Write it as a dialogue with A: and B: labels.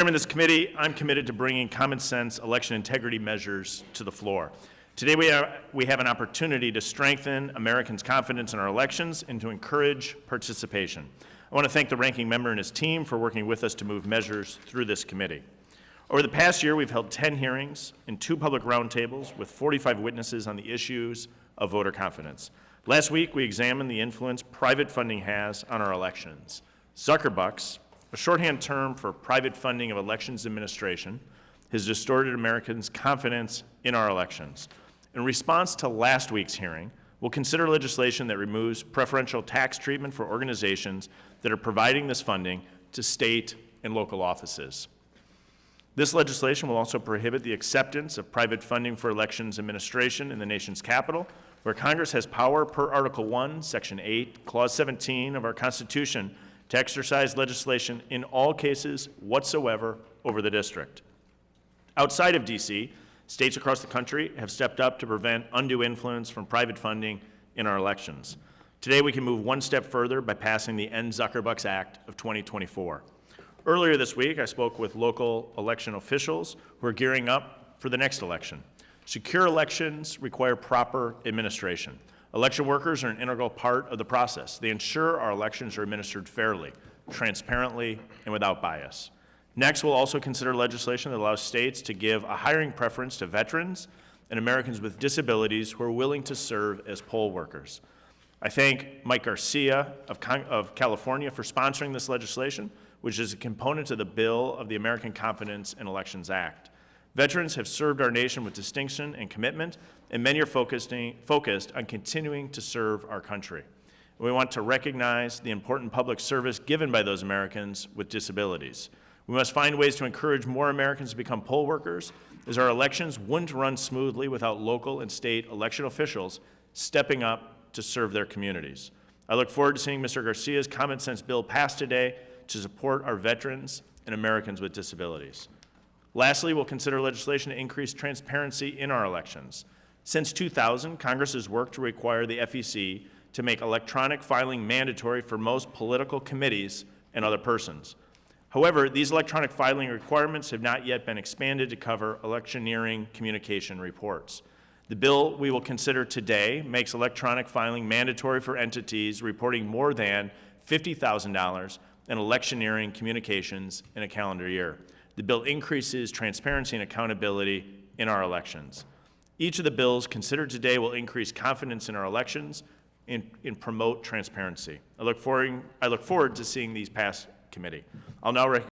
A: Chairman of this committee, I'm committed to bringing common sense election integrity measures to the floor. Today we have an opportunity to strengthen Americans' confidence in our elections and to encourage participation. I want to thank the ranking member and his team for working with us to move measures through this committee. Over the past year, we've held 10 hearings and 2 public roundtables with 45 witnesses on the issues of voter confidence. Last week, we examined the influence private funding has on our elections. Zuckerbucks, a shorthand term for private funding of elections administration, has distorted Americans' confidence in our elections. In response to last week's hearing, we'll consider legislation that removes preferential tax treatment for organizations that are providing this funding to state and local offices. This legislation will also prohibit the acceptance of private funding for elections administration in the nation's capital, where Congress has power per Article 1, Section 8, Clause 17 of our Constitution to exercise legislation in all cases whatsoever over the district. Outside of D.C., states across the country have stepped up to prevent undue influence from private funding in our elections. Today, we can move one step further by passing the End Zuckerbucks Act of 2024. Earlier this week, I spoke with local election officials who are gearing up for the next election. Secure elections require proper administration. Election workers are an integral part of the process. They ensure our elections are administered fairly, transparently, and without bias. Next, we'll also consider legislation that allows states to give a hiring preference to veterans and Americans with disabilities who are willing to serve as poll workers. I thank Mike Garcia of California for sponsoring this legislation, which is a component of the bill of the American Confidence in Elections Act. Veterans have served our nation with distinction and commitment, and many are focused on continuing to serve our country. We want to recognize the important public service given by those Americans with disabilities. We must find ways to encourage more Americans to become poll workers, as our elections wouldn't run smoothly without local and state election officials stepping up to serve their communities. I look forward to seeing Mr. Garcia's common sense bill passed today to support our veterans and Americans with disabilities. Lastly, we'll consider legislation to increase transparency in our elections. Since 2000, Congress has worked to require the FEC to make electronic filing mandatory for most political committees and other persons. However, these electronic filing requirements have not yet been expanded to cover electioneering communication reports. The bill we will consider today makes electronic filing mandatory for entities reporting more than $50,000 in electioneering communications in a calendar year. The bill increases transparency and accountability in our elections. Each of the bills considered today will increase confidence in our elections and promote transparency. I look forward to seeing these pass committee. I'll now